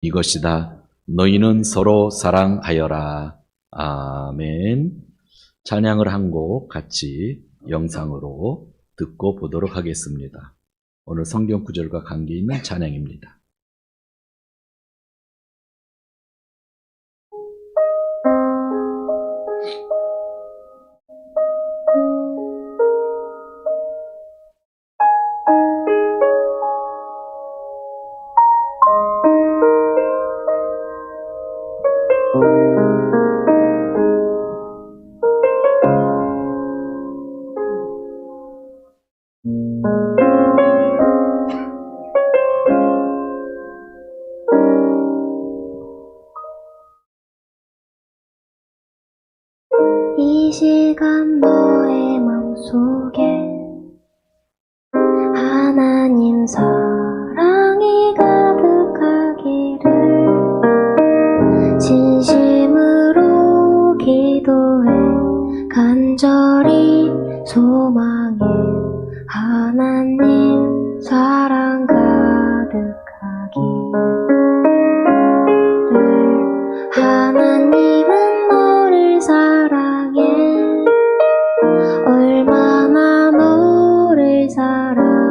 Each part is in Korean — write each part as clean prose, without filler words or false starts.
이것이다. 너희는 서로 사랑하여라. 아멘. 찬양을 한 곡 같이 영상으로 듣고 보도록 하겠습니다. 오늘 성경 구절과 관계 있는 찬양입니다. 이 시간 너의 마음속에 하나님 사랑이 가득하기를 진심으로 기도해 간절히 소망해 하나님 사랑 가득하기를 하나님은 너를 사랑해 얼마나 너를 사랑하시는지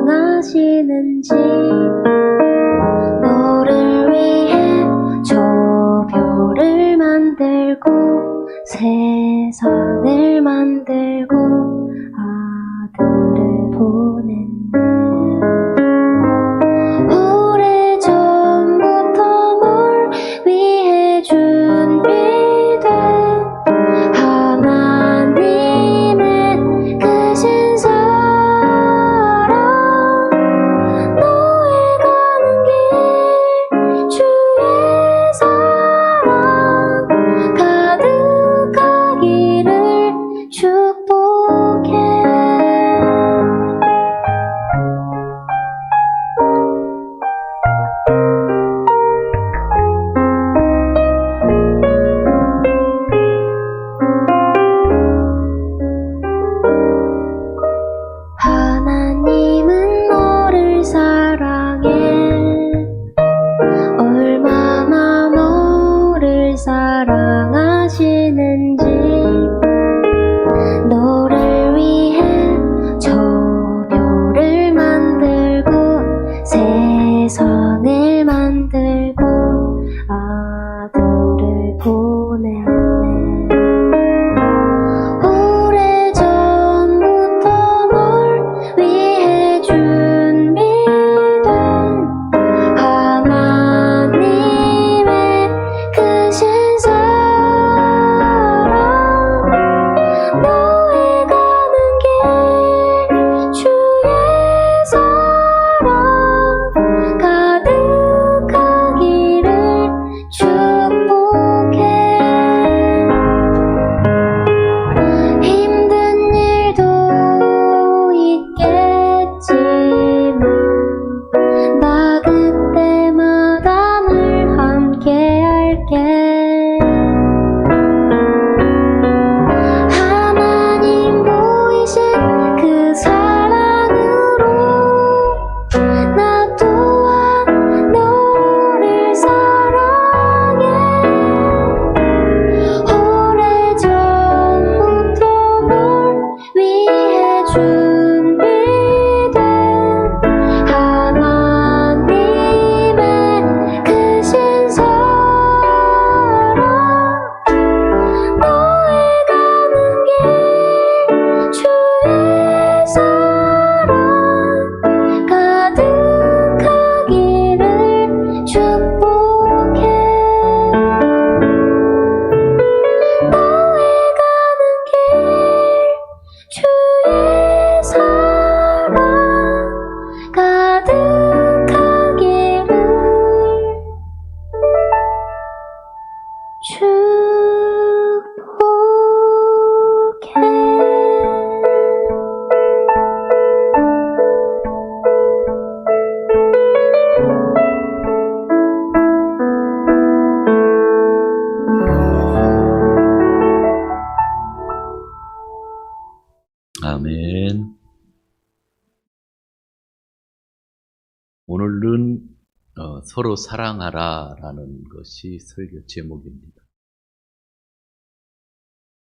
서로 사랑하라라는 것이 설교 제목입니다.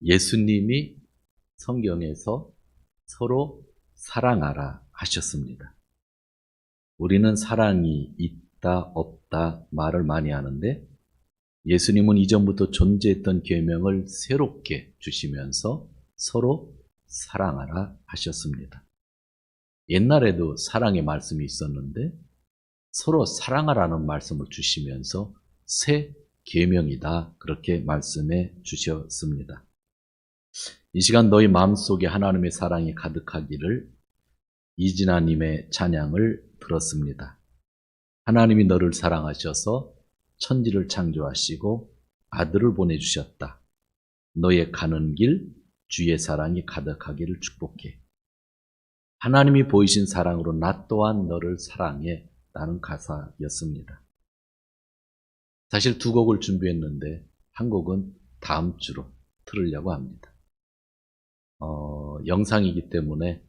예수님이 성경에서 서로 사랑하라 하셨습니다. 우리는 사랑이 있다 없다 말을 많이 하는데 예수님은 이전부터 존재했던 계명을 새롭게 주시면서 서로 사랑하라 하셨습니다. 옛날에도 사랑의 말씀이 있었는데 서로 사랑하라는 말씀을 주시면서 새 계명이다 그렇게 말씀해 주셨습니다. 이 시간 너희 마음속에 하나님의 사랑이 가득하기를 이진아님의 찬양을 들었습니다. 하나님이 너를 사랑하셔서 천지를 창조하시고 아들을 보내주셨다. 너의 가는 길 주의 사랑이 가득하기를 축복해. 하나님이 보이신 사랑으로 나 또한 너를 사랑해 라는 가사였습니다. 사실 두 곡을 준비했는데 한 곡은 다음 주로 틀으려고 합니다. 영상이기 때문에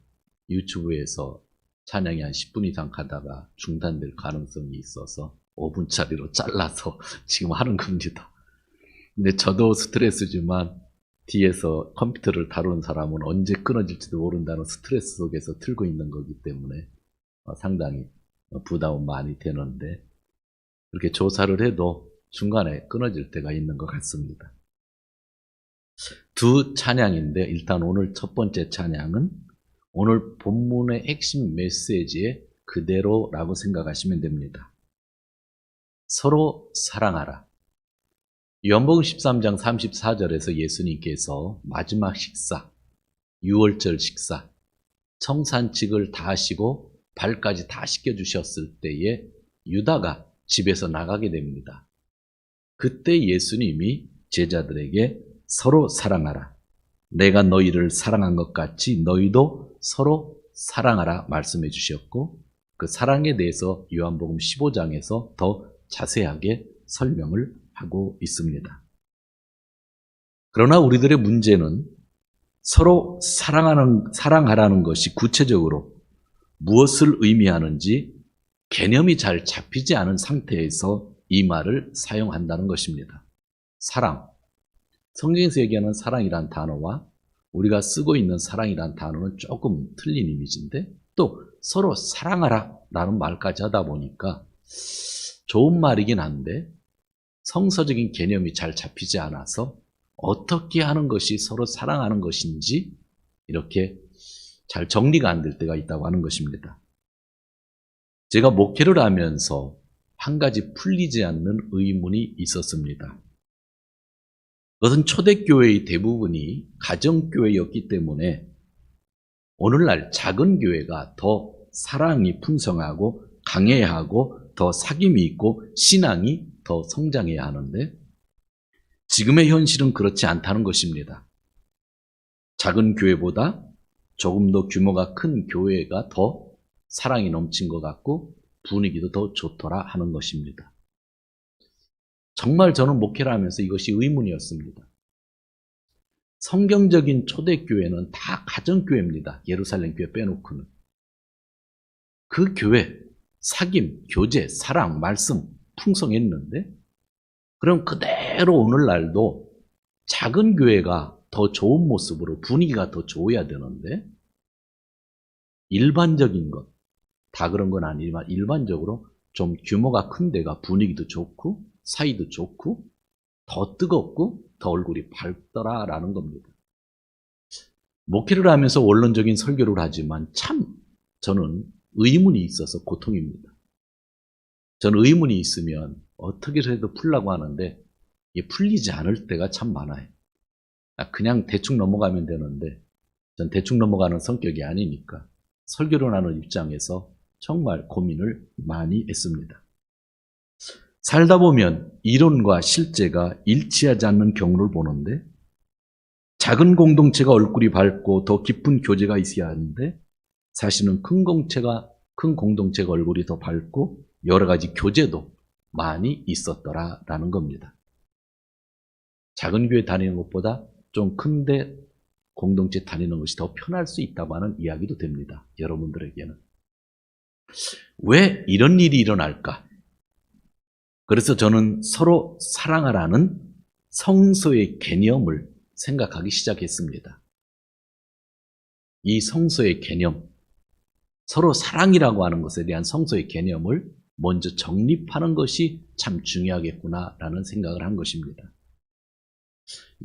유튜브에서 찬양이 한 10분 이상 가다가 중단될 가능성이 있어서 5분짜리로 잘라서 지금 하는 겁니다. 근데 저도 스트레스지만 뒤에서 컴퓨터를 다루는 사람은 언제 끊어질지도 모른다는 스트레스 속에서 틀고 있는 거기 때문에 상당히 부담은 많이 되는데 그렇게 조사를 해도 중간에 끊어질 때가 있는 것 같습니다. 두 찬양인데 일단 오늘 첫 번째 찬양은 오늘 본문의 핵심 메시지의 그대로라고 생각하시면 됩니다. 서로 사랑하라. 요한복음 13장 34절에서 예수님께서 마지막 식사, 유월절 식사, 청산칙을 다 하시고 발까지 다 씻겨주셨을 때에 유다가 집에서 나가게 됩니다. 그때 예수님이 제자들에게 서로 사랑하라. 내가 너희를 사랑한 것 같이 너희도 서로 사랑하라 말씀해 주셨고 그 사랑에 대해서 요한복음 15장에서 더 자세하게 설명을 하고 있습니다. 그러나 우리들의 문제는 서로 사랑하라는 것이 구체적으로 무엇을 의미하는지 개념이 잘 잡히지 않은 상태에서 이 말을 사용한다는 것입니다. 사랑. 성경에서 얘기하는 사랑이란 단어와 우리가 쓰고 있는 사랑이란 단어는 조금 틀린 이미지인데 또 서로 사랑하라 라는 말까지 하다 보니까 좋은 말이긴 한데 성서적인 개념이 잘 잡히지 않아서 어떻게 하는 것이 서로 사랑하는 것인지 이렇게 잘 정리가 안 될 때가 있다고 하는 것입니다. 제가 목회를 하면서 한 가지 풀리지 않는 의문이 있었습니다. 그것은 초대교회의 대부분이 가정교회였기 때문에 오늘날 작은 교회가 더 사랑이 풍성하고 강해야 하고 더 사귐이 있고 신앙이 더 성장해야 하는데 지금의 현실은 그렇지 않다는 것입니다. 작은 교회보다 조금 더 규모가 큰 교회가 더 사랑이 넘친 것 같고 분위기도 더 좋더라 하는 것입니다. 정말 저는 목회를 하면서 이것이 의문이었습니다. 성경적인 초대교회는 다 가정교회입니다. 예루살렘 교회 빼놓고는. 그 교회, 사귐, 교제, 사랑, 말씀 풍성했는데 그럼 그대로 오늘날도 작은 교회가 더 좋은 모습으로 분위기가 더 좋아야 되는데 일반적인 것, 다 그런 건 아니지만 일반적으로 좀 규모가 큰 데가 분위기도 좋고 사이도 좋고 더 뜨겁고 더 얼굴이 밝더라라는 겁니다. 목회를 하면서 원론적인 설교를 하지만 참 저는 의문이 있어서 고통입니다. 저는 의문이 있으면 어떻게 해도 풀려고 하는데 이게 풀리지 않을 때가 참 많아요. 그냥 대충 넘어가면 되는데 전 대충 넘어가는 성격이 아니니까 설교를 하는 입장에서 정말 고민을 많이 했습니다. 살다 보면 이론과 실제가 일치하지 않는 경우를 보는데 작은 공동체가 얼굴이 밝고 더 깊은 교제가 있어야 하는데 사실은 큰 공동체가 얼굴이 더 밝고 여러 가지 교제도 많이 있었더라라는 겁니다. 작은 교회 다니는 것보다 좀 큰데 공동체 다니는 것이 더 편할 수 있다고 하는 이야기도 됩니다. 여러분들에게는. 왜 이런 일이 일어날까? 그래서 저는 서로 사랑하라는 성서의 개념을 생각하기 시작했습니다. 이 성서의 개념, 서로 사랑이라고 하는 것에 대한 성서의 개념을 먼저 정립하는 것이 참 중요하겠구나라는 생각을 한 것입니다.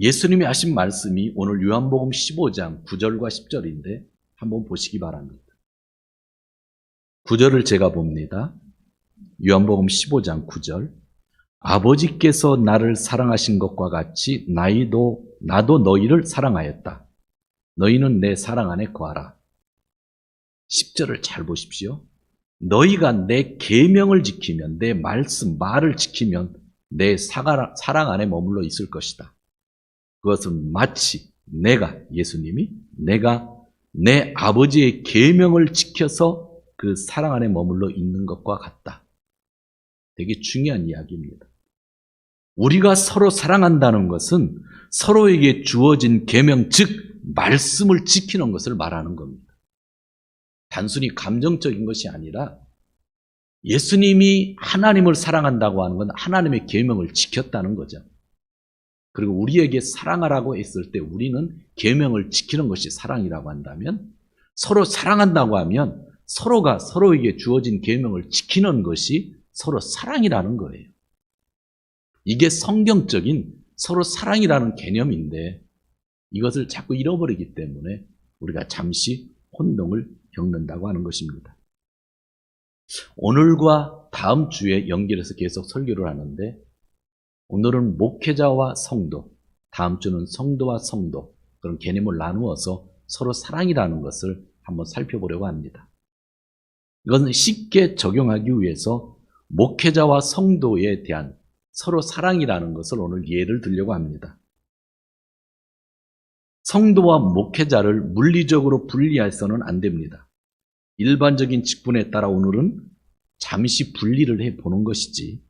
예수님이 하신 말씀이 오늘 요한복음 15장 9절과 10절인데 한번 보시기 바랍니다. 9절을 제가 봅니다. 요한복음 15장 9절. 아버지께서 나를 사랑하신 것과 같이 나도 너희를 사랑하였다. 너희는 내 사랑 안에 거하라. 10절을 잘 보십시오. 너희가 내 계명을 지키면, 내 말을 지키면 내 사랑 안에 머물러 있을 것이다. 그것은 마치 예수님이 내가 내 아버지의 계명을 지켜서 그 사랑 안에 머물러 있는 것과 같다. 되게 중요한 이야기입니다. 우리가 서로 사랑한다는 것은 서로에게 주어진 계명, 즉 말씀을 지키는 것을 말하는 겁니다. 단순히 감정적인 것이 아니라 예수님이 하나님을 사랑한다고 하는 건 하나님의 계명을 지켰다는 거죠. 그리고 우리에게 사랑하라고 했을 때 우리는 계명을 지키는 것이 사랑이라고 한다면, 서로 사랑한다고 하면 서로가 서로에게 주어진 계명을 지키는 것이 서로 사랑이라는 거예요. 이게 성경적인 서로 사랑이라는 개념인데 이것을 자꾸 잃어버리기 때문에 우리가 잠시 혼동을 겪는다고 하는 것입니다. 오늘과 다음 주에 연결해서 계속 설교를 하는데, 오늘은 목회자와 성도, 다음 주는 성도와 성도, 그런 개념을 나누어서 서로 사랑이라는 것을 한번 살펴보려고 합니다. 이것은 쉽게 적용하기 위해서 목회자와 성도에 대한 서로 사랑이라는 것을 오늘 예를 들려고 합니다. 성도와 목회자를 물리적으로 분리해서는 안 됩니다. 일반적인 직분에 따라 오늘은 잠시 분리를 해보는 것이지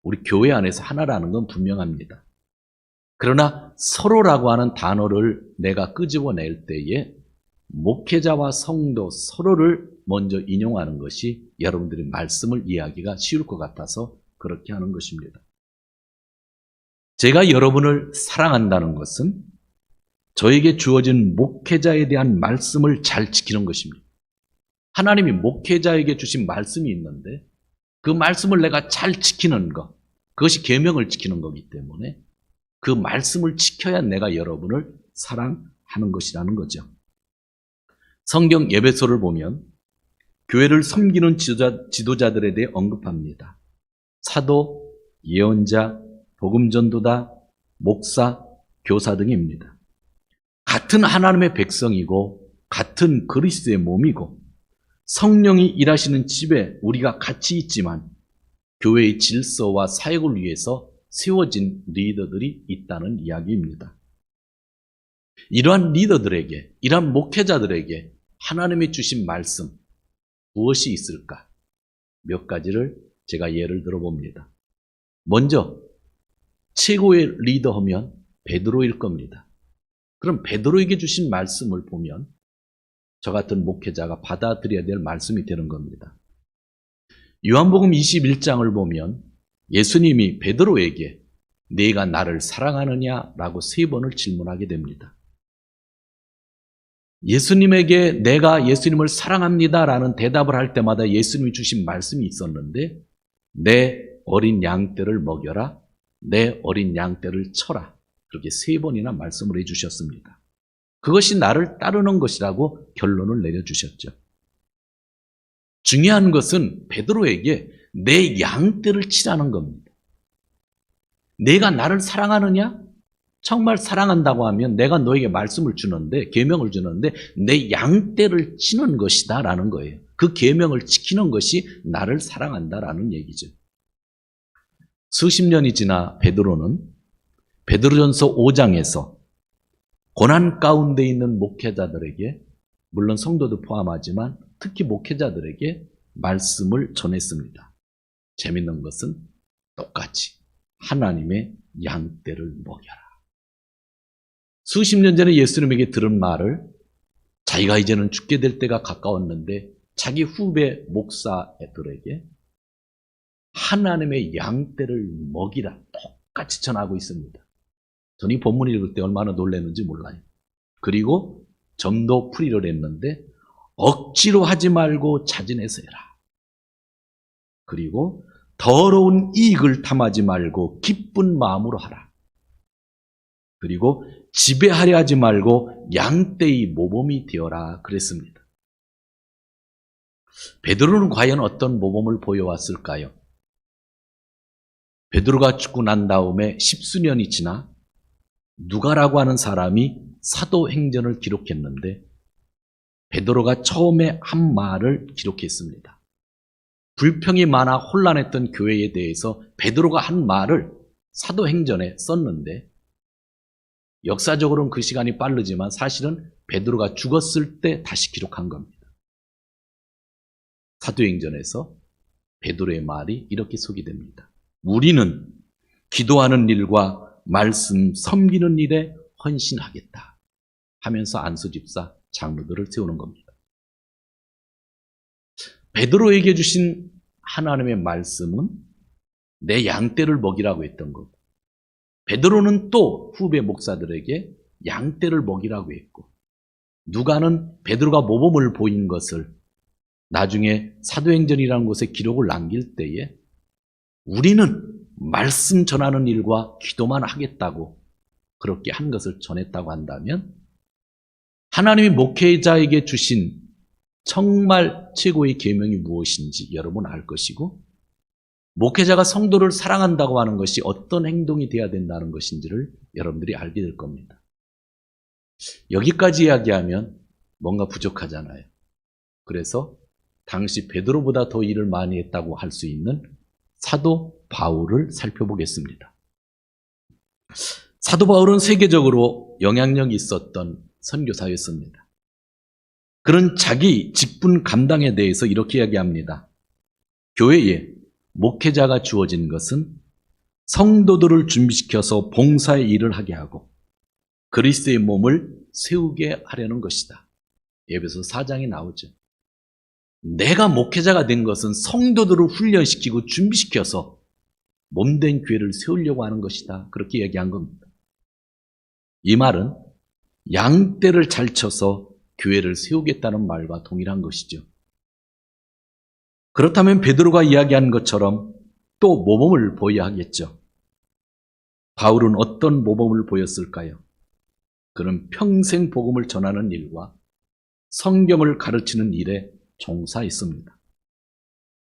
우리 교회 안에서 하나라는 건 분명합니다. 그러나 서로라고 하는 단어를 내가 끄집어낼 때에 목회자와 성도 서로를 먼저 인용하는 것이 여러분들이 말씀을 이해하기가 쉬울 것 같아서 그렇게 하는 것입니다. 제가 여러분을 사랑한다는 것은 저에게 주어진 목회자에 대한 말씀을 잘 지키는 것입니다. 하나님이 목회자에게 주신 말씀이 있는데 그 말씀을 내가 잘 지키는 것, 그것이 계명을 지키는 거기 때문에 그 말씀을 지켜야 내가 여러분을 사랑하는 것이라는 거죠. 성경 에베소를 보면 교회를 섬기는 지도자들에 대해 언급합니다. 사도, 예언자, 복음전도다, 목사, 교사 등입니다. 같은 하나님의 백성이고 같은 그리스도의 몸이고 성령이 일하시는 집에 우리가 같이 있지만 교회의 질서와 사역을 위해서 세워진 리더들이 있다는 이야기입니다. 이러한 리더들에게, 이러한 목회자들에게 하나님이 주신 말씀 무엇이 있을까? 몇 가지를 제가 예를 들어봅니다. 먼저 최고의 리더하면 베드로일 겁니다. 그럼 베드로에게 주신 말씀을 보면 저 같은 목회자가 받아들여야 될 말씀이 되는 겁니다. 요한복음 21장을 보면 예수님이 베드로에게 네가 나를 사랑하느냐라고 3번을 질문하게 됩니다. 예수님에게 내가 예수님을 사랑합니다라는 대답을 할 때마다 예수님이 주신 말씀이 있었는데 내 어린 양떼를 먹여라, 내 어린 양떼를 쳐라, 그렇게 3번이나 말씀을 해주셨습니다. 그것이 나를 따르는 것이라고 결론을 내려주셨죠. 중요한 것은 베드로에게 내 양떼를 치라는 겁니다. 내가 나를 사랑하느냐? 정말 사랑한다고 하면 내가 너에게 말씀을 주는데, 계명을 주는데 내 양떼를 치는 것이다 라는 거예요. 그 계명을 지키는 것이 나를 사랑한다라는 얘기죠. 수십 년이 지나 베드로는 베드로전서 5장에서 고난 가운데 있는 목회자들에게, 물론 성도도 포함하지만 특히 목회자들에게 말씀을 전했습니다. 재밌는 것은 똑같이 하나님의 양떼를 먹여라. 수십 년 전에 예수님에게 들은 말을 자기가 이제는 죽게 될 때가 가까웠는데 자기 후배 목사들에게 하나님의 양떼를 먹이라 똑같이 전하고 있습니다. 저는 이 본문 읽을 때 얼마나 놀랐는지 몰라요. 그리고 점도 풀이를 했는데 억지로 하지 말고 자진해서 해라. 그리고 더러운 이익을 탐하지 말고 기쁜 마음으로 하라. 그리고 지배하려 하지 말고 양떼의 모범이 되어라 그랬습니다. 베드로는 과연 어떤 모범을 보여왔을까요? 베드로가 죽고 난 다음에 10수년이 지나 누가라고 하는 사람이 사도행전을 기록했는데 베드로가 처음에 한 말을 기록했습니다. 불평이 많아 혼란했던 교회에 대해서 베드로가 한 말을 사도행전에 썼는데 역사적으로는 그 시간이 빠르지만 사실은 베드로가 죽었을 때 다시 기록한 겁니다. 사도행전에서 베드로의 말이 이렇게 소개됩니다. 우리는 기도하는 일과 말씀 섬기는 일에 헌신하겠다 하면서 안수집사 장로들을 세우는 겁니다. 베드로에게 주신 하나님의 말씀은 내 양떼를 먹이라고 했던 거고, 베드로는 또 후배 목사들에게 양떼를 먹이라고 했고, 누가는 베드로가 모범을 보인 것을 나중에 사도행전이라는 곳에 기록을 남길 때에 우리는 말씀 전하는 일과 기도만 하겠다고 그렇게 한 것을 전했다고 한다면 하나님이 목회자에게 주신 정말 최고의 계명이 무엇인지 여러분 알 것이고, 목회자가 성도를 사랑한다고 하는 것이 어떤 행동이 돼야 된다는 것인지를 여러분들이 알게 될 겁니다. 여기까지 이야기하면 뭔가 부족하잖아요. 그래서 당시 베드로보다 더 일을 많이 했다고 할 수 있는 사도 바울을 살펴보겠습니다. 사도 바울은 세계적으로 영향력이 있었던 선교사였습니다. 그런 자기 직분 감당에 대해서 이렇게 이야기합니다. 교회에 목회자가 주어진 것은 성도들을 준비시켜서 봉사의 일을 하게 하고 그리스도의 몸을 세우게 하려는 것이다. 에베소 4장에 나오죠. 내가 목회자가 된 것은 성도들을 훈련시키고 준비시켜서 몸된 교회를 세우려고 하는 것이다. 그렇게 얘기한 겁니다. 이 말은 양떼를 잘 쳐서 교회를 세우겠다는 말과 동일한 것이죠. 그렇다면 베드로가 이야기한 것처럼 또 모범을 보여야 하겠죠. 바울은 어떤 모범을 보였을까요? 그는 평생 복음을 전하는 일과 성경을 가르치는 일에 종사했습니다.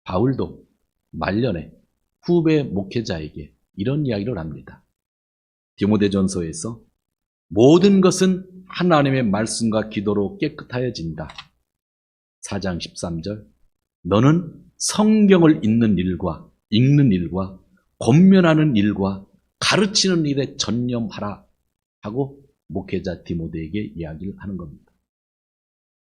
바울도 말년에 후배 목회자에게 이런 이야기를 합니다. 디모데전서에서 모든 것은 하나님의 말씀과 기도로 깨끗하여진다. 4장 13절 너는 성경을 읽는 일과 권면하는 일과 가르치는 일에 전념하라 하고 목회자 디모데에게 이야기를 하는 겁니다.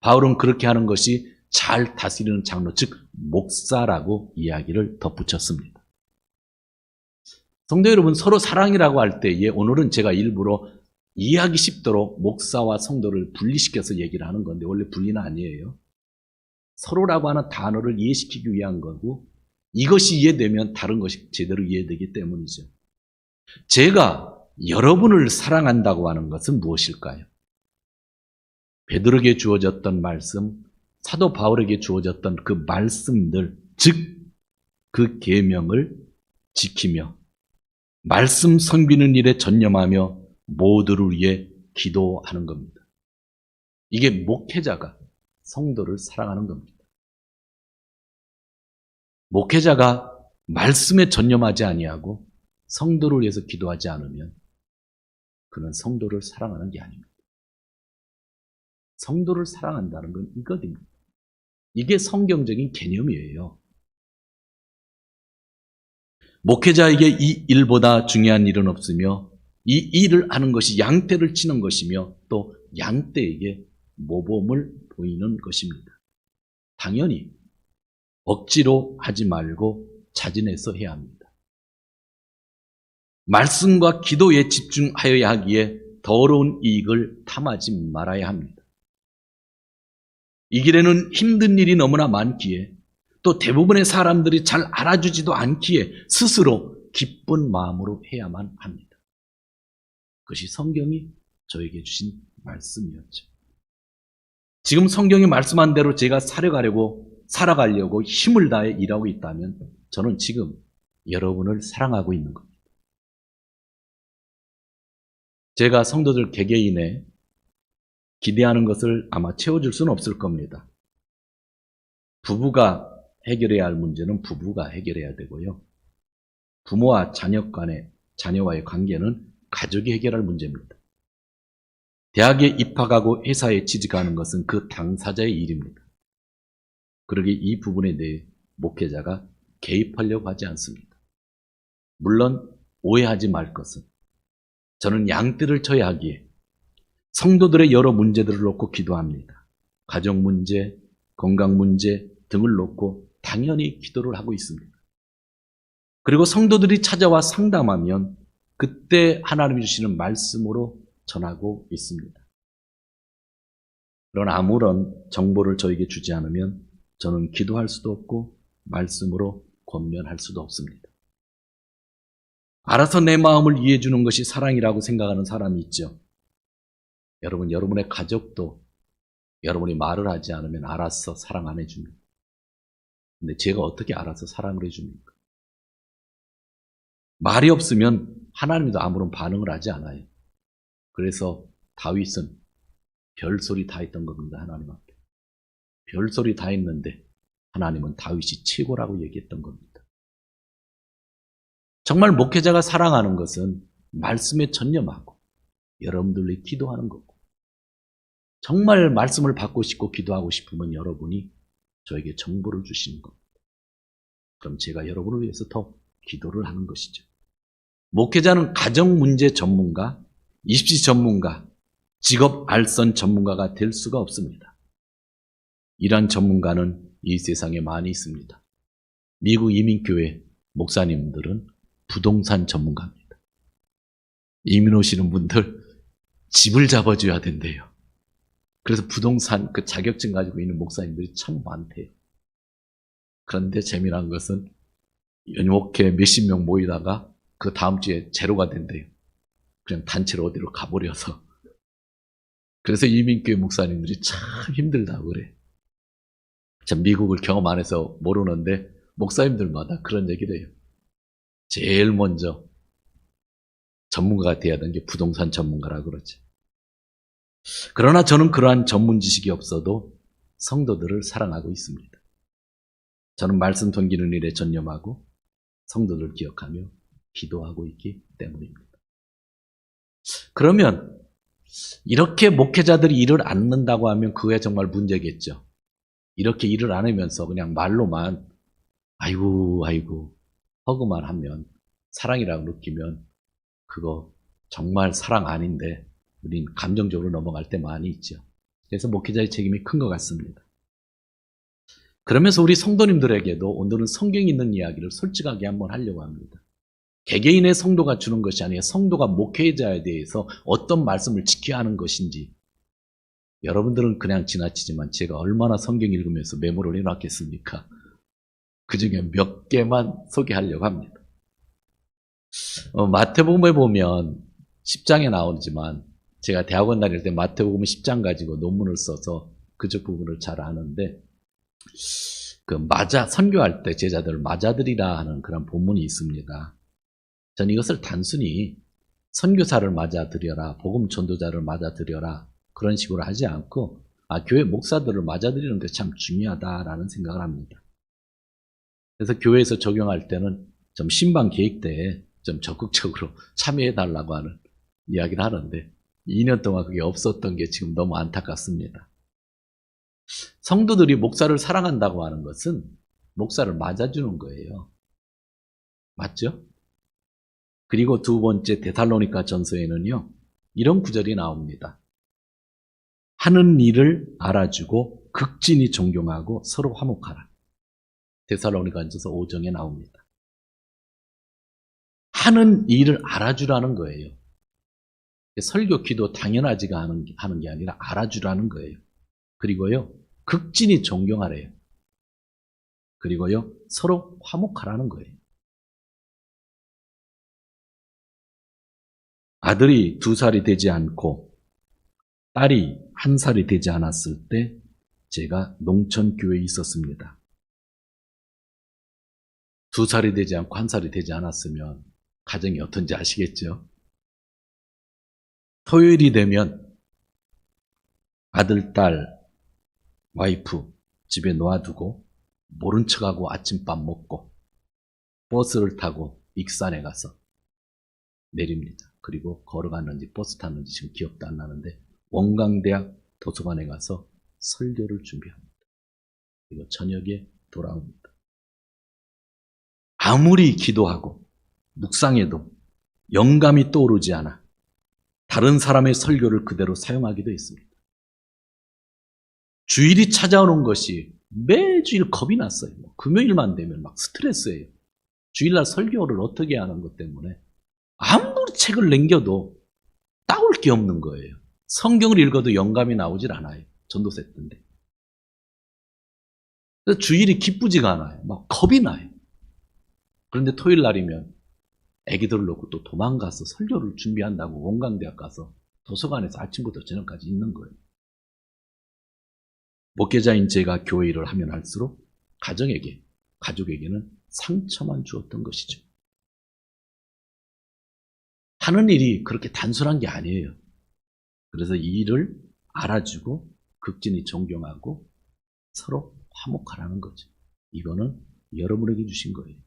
바울은 그렇게 하는 것이 잘 다스리는 장로, 즉 목사라고 이야기를 덧붙였습니다. 성도 여러분, 서로 사랑이라고 할 때에 오늘은 제가 일부러 이해하기 쉽도록 목사와 성도를 분리시켜서 얘기를 하는 건데 원래 분리는 아니에요. 서로라고 하는 단어를 이해시키기 위한 거고 이것이 이해되면 다른 것이 제대로 이해되기 때문이죠. 제가 여러분을 사랑한다고 하는 것은 무엇일까요? 베드로에게 주어졌던 말씀, 사도 바울에게 주어졌던 그 말씀들, 즉 그 계명을 지키며 말씀 섬기는 일에 전념하며 모두를 위해 기도하는 겁니다. 이게 목회자가 성도를 사랑하는 겁니다. 목회자가 말씀에 전념하지 아니하고 성도를 위해서 기도하지 않으면 그는 성도를 사랑하는 게 아닙니다. 성도를 사랑한다는 건 이거든요. 이게 성경적인 개념이에요. 목회자에게 이 일보다 중요한 일은 없으며 이 일을 하는 것이 양떼를 치는 것이며 또 양떼에게 모범을 보이는 것입니다. 당연히 억지로 하지 말고 자진해서 해야 합니다. 말씀과 기도에 집중하여야 하기에 더러운 이익을 탐하지 말아야 합니다. 이 길에는 힘든 일이 너무나 많기에 또 대부분의 사람들이 잘 알아주지도 않기에 스스로 기쁜 마음으로 해야만 합니다. 그것이 성경이 저에게 주신 말씀이었죠. 지금 성경이 말씀한 대로 제가 살아가려고 힘을 다해 일하고 있다면 저는 지금 여러분을 사랑하고 있는 겁니다. 제가 성도들 개개인에 기대하는 것을 아마 채워줄 수는 없을 겁니다. 부부가 해결해야 할 문제는 부부가 해결해야 되고요. 부모와 자녀와의 관계는 가족이 해결할 문제입니다. 대학에 입학하고 회사에 취직하는 것은 그 당사자의 일입니다. 그러기에 이 부분에 대해 목회자가 개입하려고 하지 않습니다. 물론 오해하지 말 것은 저는 양떼를 쳐야 하기에 성도들의 여러 문제들을 놓고 기도합니다. 가정 문제, 건강 문제 등을 놓고 당연히 기도를 하고 있습니다. 그리고 성도들이 찾아와 상담하면 그때 하나님이 주시는 말씀으로 전하고 있습니다. 그러나 아무런 정보를 저에게 주지 않으면 저는 기도할 수도 없고 말씀으로 권면할 수도 없습니다. 알아서 내 마음을 이해해 주는 것이 사랑이라고 생각하는 사람이 있죠. 여러분, 여러분의 가족도 여러분이 말을 하지 않으면 알아서 사랑 안 해줍니다. 근데 제가 어떻게 알아서 사랑을 해줍니까? 말이 없으면 하나님도 아무런 반응을 하지 않아요. 그래서 다윗은 별소리 다 했던 겁니다. 하나님 앞에. 별소리 다 했는데 하나님은 다윗이 최고라고 얘기했던 겁니다. 정말 목회자가 사랑하는 것은 말씀에 전념하고 여러분들이 기도하는 거고, 정말 말씀을 받고 싶고 기도하고 싶으면 여러분이 저에게 정보를 주시는 겁니다. 그럼 제가 여러분을 위해서 더 기도를 하는 것이죠. 목회자는 가정 문제 전문가, 입시 전문가, 직업 알선 전문가가 될 수가 없습니다. 이러한 전문가는 이 세상에 많이 있습니다. 미국 이민교회 목사님들은 부동산 전문가입니다. 이민 오시는 분들 집을 잡아줘야 된대요. 그래서 부동산 그 자격증 가지고 있는 목사님들이 참 많대요. 그런데 재미난 것은 연목회 몇십 명 모이다가 그 다음 주에 제로가 된대요. 그냥 단체로 어디로 가버려서. 그래서 이민교회 목사님들이 참 힘들다고 그래. 참 미국을 경험 안 해서 모르는데 목사님들마다 그런 얘기를 해요. 제일 먼저 전문가가 돼야 되는 게 부동산 전문가라고 그러지. 그러나 저는 그러한 전문 지식이 없어도 성도들을 사랑하고 있습니다. 저는 말씀 전기는 일에 전념하고 성도들을 기억하며 기도하고 있기 때문입니다. 그러면 이렇게 목회자들이 일을 안 는다고 하면 그게 정말 문제겠죠. 이렇게 일을 안 하면서 그냥 말로만 아이고 허그만 하면 사랑이라고 느끼면 그거 정말 사랑 아닌데 우린 감정적으로 넘어갈 때 많이 있죠. 그래서 목회자의 책임이 큰 것 같습니다. 그러면서 우리 성도님들에게도 오늘은 성경에 있는 이야기를 솔직하게 한번 하려고 합니다. 개개인의 성도가 주는 것이 아니라 성도가 목회자에 대해서 어떤 말씀을 지켜야 하는 것인지, 여러분들은 그냥 지나치지만 제가 얼마나 성경 읽으면서 메모를 해놨겠습니까? 그 중에 몇 개만 소개하려고 합니다. 마태복음에 보면 10장에 나오지만 제가 대학원 다닐 때 마태복음 10장 가지고 논문을 써서 그쪽 부분을 잘 아는데, 선교할 때 제자들을 맞아들이라 하는 그런 본문이 있습니다. 저는 이것을 단순히 선교사를 맞아들여라, 복음 전도자를 맞아들여라 그런 식으로 하지 않고 교회 목사들을 맞아들이는 게 참 중요하다라는 생각을 합니다. 그래서 교회에서 적용할 때는 좀 신방 계획 때에 좀 적극적으로 참여해 달라고 하는 이야기를 하는데 2년 동안 그게 없었던 게 지금 너무 안타깝습니다. 성도들이 목사를 사랑한다고 하는 것은 목사를 맞아주는 거예요. 맞죠? 그리고 두 번째 데살로니가 전서에는요, 이런 구절이 나옵니다. 하는 일을 알아주고 극진히 존경하고 서로 화목하라. 데살로니가 전서 5장에 나옵니다. 하는 일을 알아주라는 거예요. 설교, 기도 당연하지가 하는 게 아니라 알아주라는 거예요. 그리고요, 극진히 존경하래요. 그리고요, 서로 화목하라는 거예요. 아들이 2살이 되지 않고 딸이 1살이 되지 않았을 때 제가 농촌교회에 있었습니다. 2살이 되지 않고 1살이 되지 않았으면 가정이 어떤지 아시겠죠? 토요일이 되면 아들, 딸, 와이프 집에 놓아두고 모른 척하고 아침밥 먹고 버스를 타고 익산에 가서 내립니다. 그리고 걸어갔는지 버스 탔는지 지금 기억도 안 나는데 원광대학 도서관에 가서 설교를 준비합니다. 그리고 저녁에 돌아옵니다. 아무리 기도하고 묵상해도 영감이 떠오르지 않아 다른 사람의 설교를 그대로 사용하기도 했습니다. 주일이 찾아오는 것이 매주일 겁이 났어요. 금요일만 되면 막 스트레스예요. 주일날 설교를 어떻게 하는 것 때문에 아무리 책을 남겨도 따올 게 없는 거예요. 성경을 읽어도 영감이 나오질 않아요. 전도세 때인데. 그래서 주일이 기쁘지가 않아요. 막 겁이 나요. 그런데 토요일 날이면 애기들을 놓고 또 도망가서 설교를 준비한다고 원광대학 가서 도서관에서 아침부터 저녁까지 있는 거예요. 목회자인 제가 교회 일을 하면 할수록 가족에게는 상처만 주었던 것이죠. 하는 일이 그렇게 단순한 게 아니에요. 그래서 이 일을 알아주고 극진히 존경하고 서로 화목하라는 거죠. 이거는 여러분에게 주신 거예요.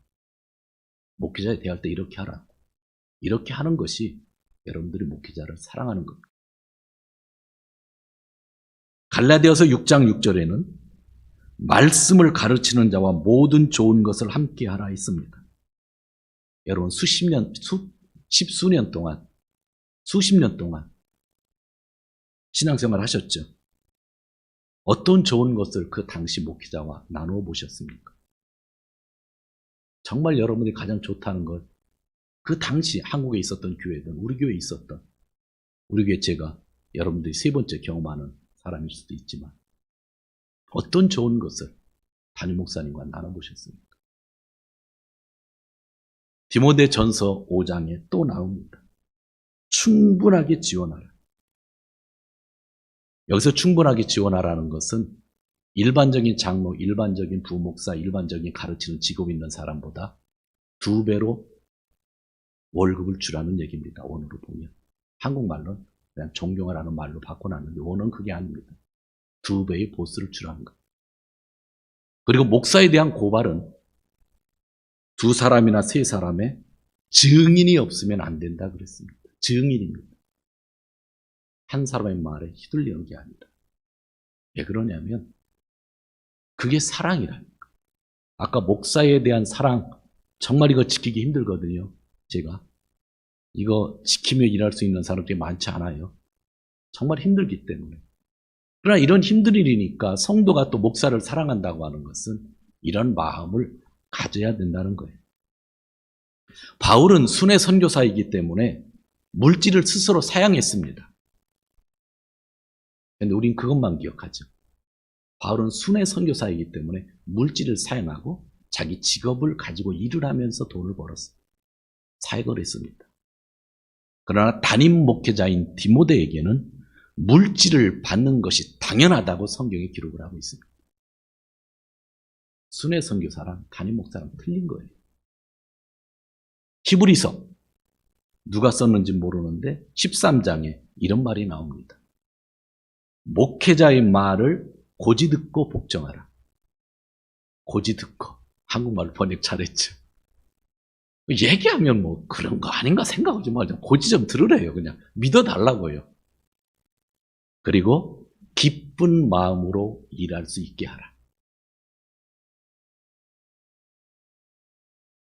목회자에 대할 때 이렇게 하라. 이렇게 하는 것이 여러분들이 목회자를 사랑하는 겁니다. 갈라디아서 6장 6절에는 말씀을 가르치는 자와 모든 좋은 것을 함께 하라 했습니다. 여러분 수십 년 동안 신앙생활 하셨죠? 어떤 좋은 것을 그 당시 목회자와 나누어 보셨습니까? 정말 여러분이 가장 좋다는 걸 그 당시 한국에 있었던 교회든 우리 교회에 있었던 우리 교회 제가 여러분들이 3번째 경험하는 사람일 수도 있지만 어떤 좋은 것을 담임 목사님과 나눠보셨습니까? 디모데전서 5장에 또 나옵니다. 충분하게 지원하라. 여기서 충분하게 지원하라는 것은 일반적인 장로, 일반적인 부목사, 일반적인 가르치는 직업 있는 사람보다 2배로 월급을 주라는 얘기입니다. 원어로 보면. 한국말로는 그냥 존경하라는 말로 바꿔놨는데 원어는 그게 아닙니다. 2배의 보스를 주라는 것. 그리고 목사에 대한 고발은 2사람이나 3사람의 증인이 없으면 안 된다 그랬습니다. 증인입니다. 한 사람의 말에 휘둘리는 게 아니다. 왜 그러냐면 그게 사랑이라니까. 아까 목사에 대한 사랑 정말 이거 지키기 힘들거든요. 제가 이거 지키며 일할 수 있는 사람들이 많지 않아요. 정말 힘들기 때문에. 그러나 이런 힘든 일이니까 성도가 또 목사를 사랑한다고 하는 것은 이런 마음을 가져야 된다는 거예요. 바울은 순회 선교사이기 때문에 물질을 스스로 사양했습니다. 그런데 우린 그것만 기억하죠. 바울은 순회 선교사이기 때문에 물질을 사양하고 자기 직업을 가지고 일을 하면서 돈을 벌었어요. 사역을 했습니다. 그러나 담임 목회자인 디모데에게는 물질을 받는 것이 당연하다고 성경에 기록을 하고 있습니다. 순회 선교사랑 담임 목사랑 틀린 거예요. 히브리서 누가 썼는지 모르는데 13장에 이런 말이 나옵니다. 목회자의 말을 고지 듣고 복종하라. 고지 듣고. 한국말로 번역 잘했죠. 얘기하면 뭐 그런 거 아닌가 생각하지 말자. 고지 좀 들으래요. 그냥 믿어달라고요. 그리고 기쁜 마음으로 일할 수 있게 하라.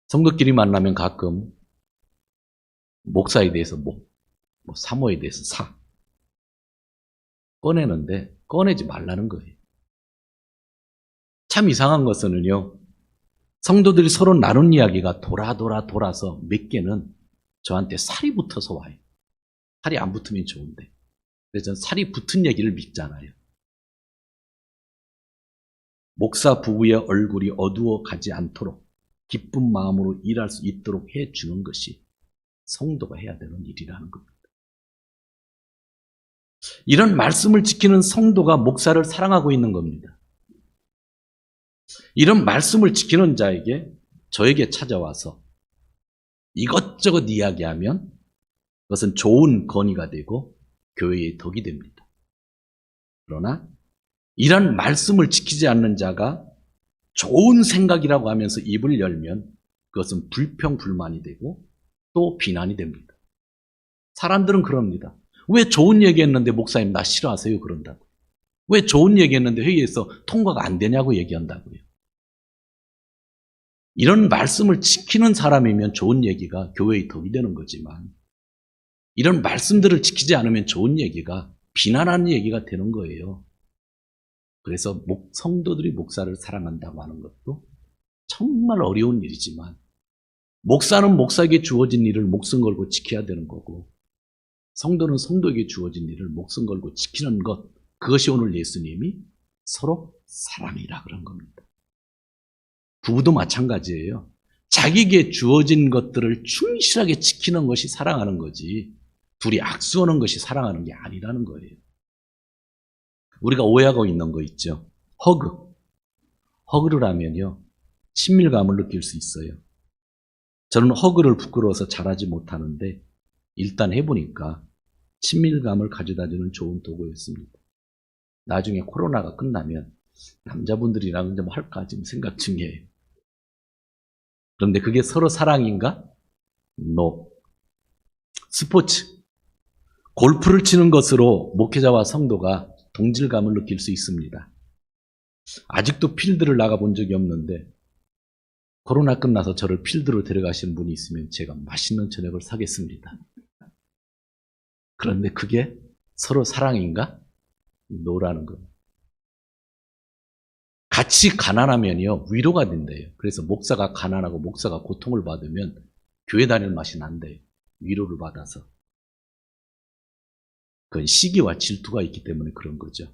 성도끼리 만나면 가끔 목사에 대해서 사모에 대해서 꺼내는데 꺼내지 말라는 거예요. 참 이상한 것은요. 성도들이 서로 나눈 이야기가 돌아서 몇 개는 저한테 살이 붙어서 와요. 살이 안 붙으면 좋은데. 그래서 저는 살이 붙은 얘기를 믿잖아요. 목사 부부의 얼굴이 어두워 가지 않도록 기쁜 마음으로 일할 수 있도록 해주는 것이 성도가 해야 되는 일이라는 겁니다. 이런 말씀을 지키는 성도가 목사를 사랑하고 있는 겁니다. 이런 말씀을 지키는 자에게 저에게 찾아와서 이것저것 이야기하면 그것은 좋은 건의가 되고 교회의 덕이 됩니다. 그러나 이런 말씀을 지키지 않는 자가 좋은 생각이라고 하면서 입을 열면 그것은 불평불만이 되고 또 비난이 됩니다. 사람들은 그럽니다. 왜 좋은 얘기했는데 목사님 나 싫어하세요? 그런다고. 왜 좋은 얘기했는데 회의에서 통과가 안 되냐고 얘기한다고요. 이런 말씀을 지키는 사람이면 좋은 얘기가 교회의 덕이 되는 거지만 이런 말씀들을 지키지 않으면 좋은 얘기가 비난하는 얘기가 되는 거예요. 그래서 성도들이 목사를 사랑한다고 하는 것도 정말 어려운 일이지만 목사는 목사에게 주어진 일을 목숨 걸고 지켜야 되는 거고 성도는 성도에게 주어진 일을 목숨 걸고 지키는 것, 그것이 오늘 예수님이 서로 사랑이라 그런 겁니다. 부부도 마찬가지예요. 자기에게 주어진 것들을 충실하게 지키는 것이 사랑하는 거지 둘이 악수하는 것이 사랑하는 게 아니라는 거예요. 우리가 오해하고 있는 거 있죠. 허그를 하면요 친밀감을 느낄 수 있어요. 저는 허그를 부끄러워서 잘하지 못하는데 일단 해보니까 친밀감을 가져다주는 좋은 도구였습니다. 나중에 코로나가 끝나면 남자분들이랑 좀 할까 지금 생각 중이에요. 그런데 그게 서로 사랑인가? No. 스포츠, 골프를 치는 것으로 목회자와 성도가 동질감을 느낄 수 있습니다. 아직도 필드를 나가본 적이 없는데 코로나 끝나서 저를 필드로 데려가시는 분이 있으면 제가 맛있는 저녁을 사겠습니다. 그런데 그게 서로 사랑인가? 노라는 거예요. 같이 가난하면요 위로가 된대요. 그래서 목사가 가난하고 목사가 고통을 받으면 교회 다닐 맛이 난대요. 위로를 받아서. 그건 시기와 질투가 있기 때문에 그런 거죠.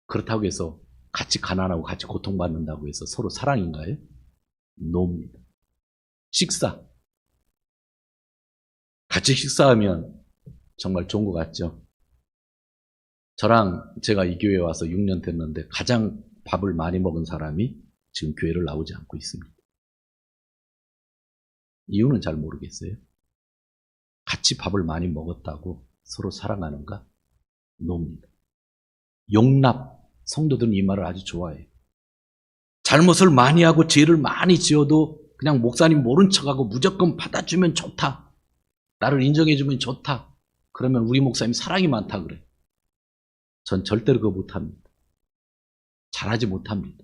그렇다고 해서 같이 가난하고 같이 고통받는다고 해서 서로 사랑인가요? 노입니다. 식사. 같이 식사하면 정말 좋은 것 같죠? 저랑 제가 이 교회에 와서 6년 됐는데 가장 밥을 많이 먹은 사람이 지금 교회를 나오지 않고 있습니다. 이유는 잘 모르겠어요. 같이 밥을 많이 먹었다고 서로 사랑하는가? 노입니다. 용납. 성도들은 이 말을 아주 좋아해요. 잘못을 많이 하고 죄를 많이 지어도 그냥 목사님 모른 척하고 무조건 받아주면 좋다. 나를 인정해주면 좋다. 그러면 우리 목사님 사랑이 많다 그래. 전 절대로 그거 못합니다. 잘하지 못합니다.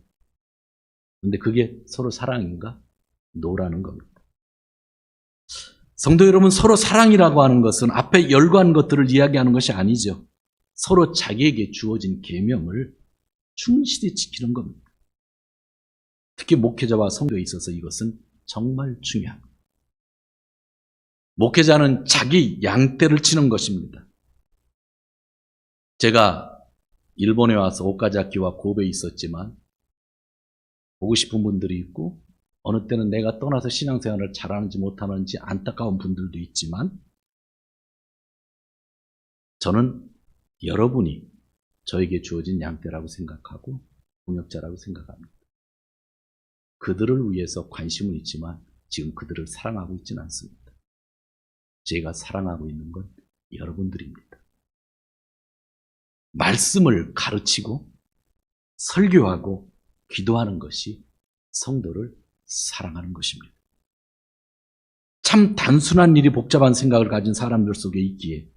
근데 그게 서로 사랑인가? 노라는 겁니다. 성도 여러분, 서로 사랑이라고 하는 것은 앞에 열거한 것들을 이야기하는 것이 아니죠. 서로 자기에게 주어진 계명을 충실히 지키는 겁니다. 특히 목회자와 성도에 있어서 이것은 정말 중요합니다. 목회자는 자기 양떼를 치는 것입니다. 제가 일본에 와서 오카자키와 고베에 있었지만 보고 싶은 분들이 있고 어느 때는 내가 떠나서 신앙생활을 잘하는지 못하는지 안타까운 분들도 있지만 저는 여러분이 저에게 주어진 양떼라고 생각하고 동역자라고 생각합니다. 그들을 위해서 관심은 있지만 지금 그들을 사랑하고 있지는 않습니다. 제가 사랑하고 있는 건 여러분들입니다. 말씀을 가르치고 설교하고 기도하는 것이 성도를 사랑하는 것입니다. 참 단순한 일이 복잡한 생각을 가진 사람들 속에 있기에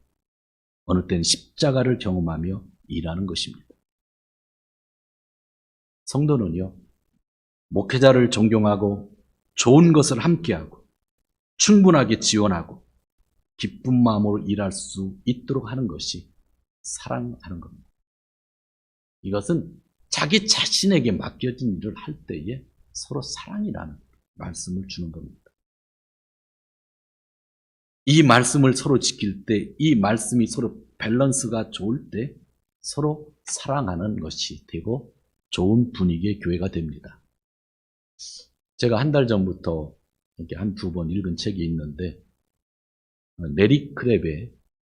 어느 때는 십자가를 경험하며 일하는 것입니다. 성도는요, 목회자를 존경하고 좋은 것을 함께하고 충분하게 지원하고 기쁜 마음으로 일할 수 있도록 하는 것이 사랑하는 겁니다. 이것은 자기 자신에게 맡겨진 일을 할 때에 서로 사랑이라는 말씀을 주는 겁니다. 이 말씀을 서로 지킬 때, 이 말씀이 서로 밸런스가 좋을 때 서로 사랑하는 것이 되고 좋은 분위기의 교회가 됩니다. 제가 한 달 전부터 이렇게 한두 번 읽은 책이 있는데 내리 크랩의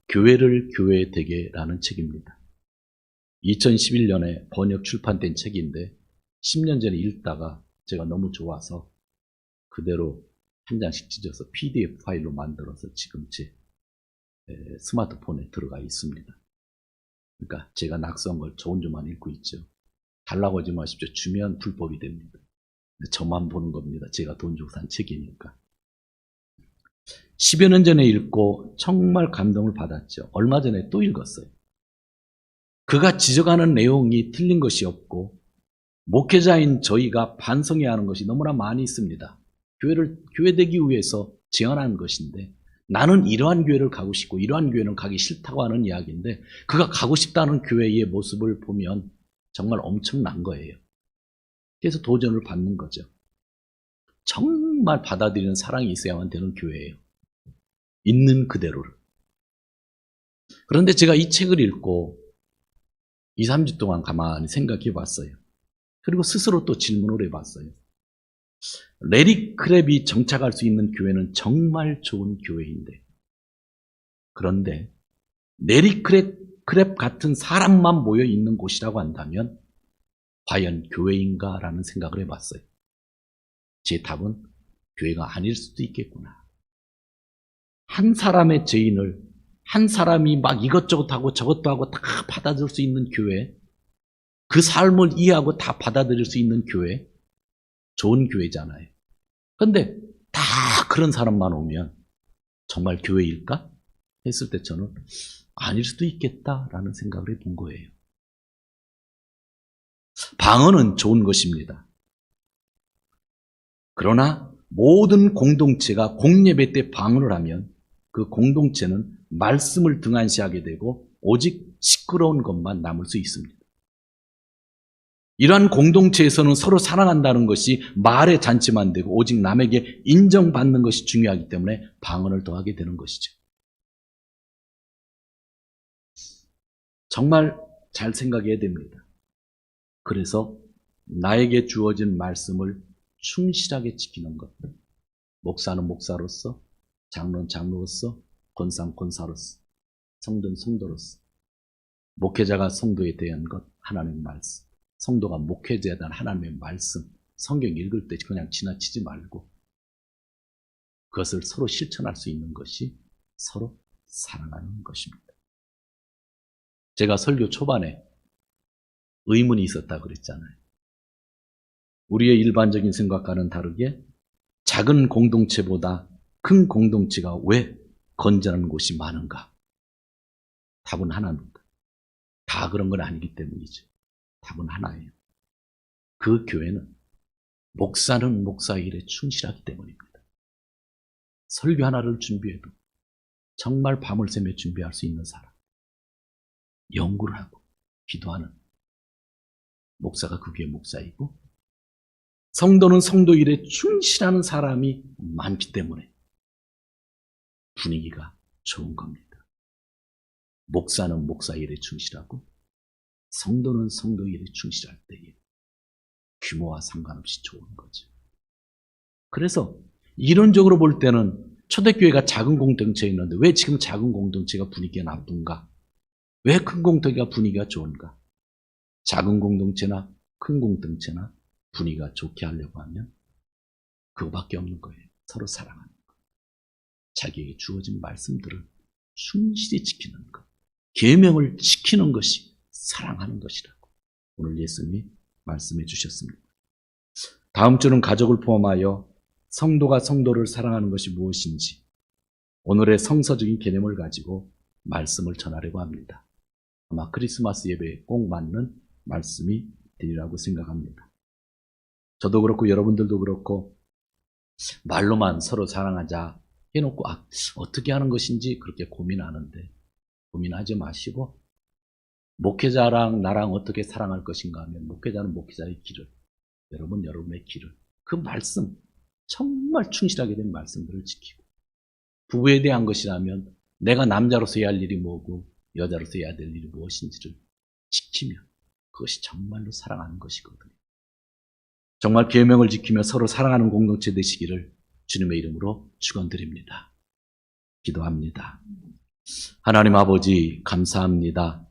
교회를 교회 되게라는 책입니다. 2011년에 번역 출판된 책인데 10년 전에 읽다가 제가 너무 좋아서 그대로 한 장씩 찢어서 PDF 파일로 만들어서 지금 제 스마트폰에 들어가 있습니다. 그러니까 제가 낙서한 걸 저 혼자만 읽고 있죠. 달라고 하지 마십시오. 주면 불법이 됩니다. 저만 보는 겁니다. 제가 돈 주고 산 책이니까. 10여 년 전에 읽고 정말 감동을 받았죠. 얼마 전에 또 읽었어요. 그가 지적하는 내용이 틀린 것이 없고 목회자인 저희가 반성해야 하는 것이 너무나 많이 있습니다. 교회 되기 위해서 제안한 것인데 나는 이러한 교회를 가고 싶고 이러한 교회는 가기 싫다고 하는 이야기인데 그가 가고 싶다는 교회의 모습을 보면 정말 엄청난 거예요. 그래서 도전을 받는 거죠. 정말 받아들이는 사랑이 있어야만 되는 교회예요. 있는 그대로를. 그런데 제가 이 책을 읽고 2, 3주 동안 가만히 생각해 봤어요. 그리고 스스로 또 질문을 해봤어요. 레리 크랩이 정착할 수 있는 교회는 정말 좋은 교회인데 그런데 레리 크랩 같은 사람만 모여 있는 곳이라고 한다면 과연 교회인가? 라는 생각을 해봤어요. 제 답은 교회가 아닐 수도 있겠구나. 한 사람의 죄인을 한 사람이 막 이것저것 하고 저것도 하고 다 받아들일 수 있는 교회, 그 삶을 이해하고 다 받아들일 수 있는 교회, 좋은 교회잖아요. 그런데 다 그런 사람만 오면 정말 교회일까? 했을 때 저는 아닐 수도 있겠다라는 생각을 해본 거예요. 방언은 좋은 것입니다. 그러나 모든 공동체가 공예배 때 방언을 하면 그 공동체는 말씀을 등한시하게 되고 오직 시끄러운 것만 남을 수 있습니다. 이러한 공동체에서는 서로 사랑한다는 것이 말의 잔치만 되고 오직 남에게 인정받는 것이 중요하기 때문에 방언을 더하게 되는 것이죠. 정말 잘 생각해야 됩니다. 그래서 나에게 주어진 말씀을 충실하게 지키는 것. 목사는 목사로서, 장로는 장로로서, 권사는 권사로서, 성도는 성도로서, 목회자가 성도에 대한 것, 하나님의 말씀, 성도가 목회자에 대한 하나님의 말씀, 성경 읽을 때 그냥 지나치지 말고 그것을 서로 실천할 수 있는 것이 서로 사랑하는 것입니다. 제가 설교 초반에 의문이 있었다고 그랬잖아요. 우리의 일반적인 생각과는 다르게 작은 공동체보다 큰 공동체가 왜 건전한 곳이 많은가? 답은 하나입니다. 다 그런 건 아니기 때문이죠. 답은 하나예요. 그 교회는 목사는 목사 일에 충실하기 때문입니다. 설교 하나를 준비해도 정말 밤을 새며 준비할 수 있는 사람, 연구를 하고 기도하는 목사가 그 교회 목사이고 성도는 성도 일에 충실하는 사람이 많기 때문에 분위기가 좋은 겁니다. 목사는 목사 일에 충실하고 성도는 성도 일에 충실할 때에 규모와 상관없이 좋은 거죠. 그래서 이론적으로 볼 때는 초대교회가 작은 공동체였는데 왜 지금 작은 공동체가 분위기가 나쁜가? 왜 큰 공동체가 분위기가 좋은가? 작은 공동체나 큰 공동체나 분위기가 좋게 하려고 하면 그거밖에 없는 거예요. 서로 사랑하는 것. 자기에게 주어진 말씀들을 충실히 지키는 것. 계명을 지키는 것이 사랑하는 것이라고 오늘 예수님이 말씀해 주셨습니다. 다음 주는 가족을 포함하여 성도가 성도를 사랑하는 것이 무엇인지 오늘의 성서적인 개념을 가지고 말씀을 전하려고 합니다. 아마 크리스마스 예배에 꼭 맞는 말씀이 되리라고 생각합니다. 저도 그렇고 여러분들도 그렇고 말로만 서로 사랑하자 해놓고 어떻게 하는 것인지 그렇게 고민하는데 고민하지 마시고 목회자랑 나랑 어떻게 사랑할 것인가 하면 목회자는 목회자의 길을, 여러분 여러분의 길을, 그 말씀 정말 충실하게 된 말씀들을 지키고 부부에 대한 것이라면 내가 남자로서 해야 할 일이 뭐고 여자로서 해야 될 일이 무엇인지를 지키면 그것이 정말로 사랑하는 것이거든요. 정말 계명을 지키며 서로 사랑하는 공동체 되시기를 주님의 이름으로 축원드립니다. 기도합니다. 하나님 아버지 감사합니다.